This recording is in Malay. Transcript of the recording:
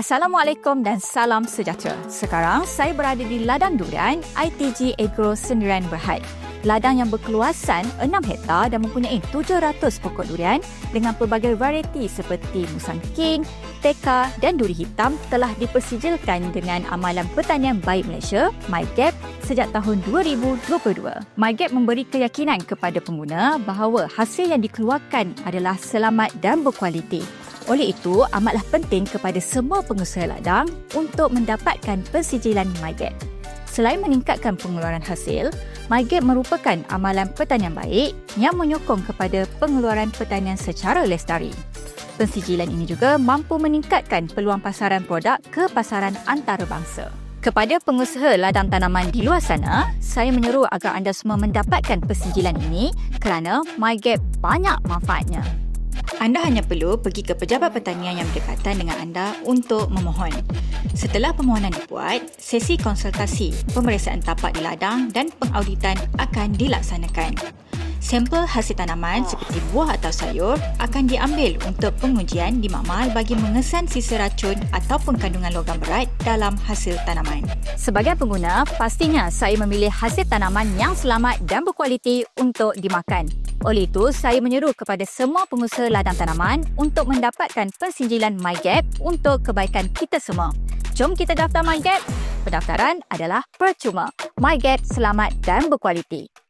Assalamualaikum dan salam sejahtera. Sekarang saya berada di ladang durian ITG Agro Sendirian Berhad. Ladang yang berkeluasan 6 hektar dan mempunyai 700 pokok durian dengan pelbagai varieti seperti Musang King, Teka dan duri hitam telah dipersijilkan dengan Amalan Pertanian Baik Malaysia (MyGap) sejak tahun 2022. MyGap memberi keyakinan kepada pengguna bahawa hasil yang dikeluarkan adalah selamat dan berkualiti. Oleh itu, amatlah penting kepada semua pengusaha ladang untuk mendapatkan persijilan MyGap. Selain meningkatkan pengeluaran hasil, MyGap merupakan amalan pertanian baik yang menyokong kepada pengeluaran pertanian secara lestari. Pensijilan ini juga mampu meningkatkan peluang pasaran produk ke pasaran antarabangsa. Kepada pengusaha ladang tanaman di luar sana, saya menyeru agar anda semua mendapatkan persijilan ini kerana MyGap banyak manfaatnya. Anda hanya perlu pergi ke pejabat pertanian yang berdekatan dengan anda untuk memohon. Setelah permohonan dibuat, sesi konsultasi, pemeriksaan tapak di ladang dan pengauditan akan dilaksanakan. Sampel hasil tanaman seperti buah atau sayur akan diambil untuk pengujian di makmal bagi mengesan sisa racun ataupun kandungan logam berat dalam hasil tanaman. Sebagai pengguna, pastinya saya memilih hasil tanaman yang selamat dan berkualiti untuk dimakan. Oleh itu, saya menyeru kepada semua pengusaha ladang tanaman untuk mendapatkan persijilan MyGap untuk kebaikan kita semua. Jom kita daftar MyGap. Pendaftaran adalah percuma. MyGap selamat dan berkualiti.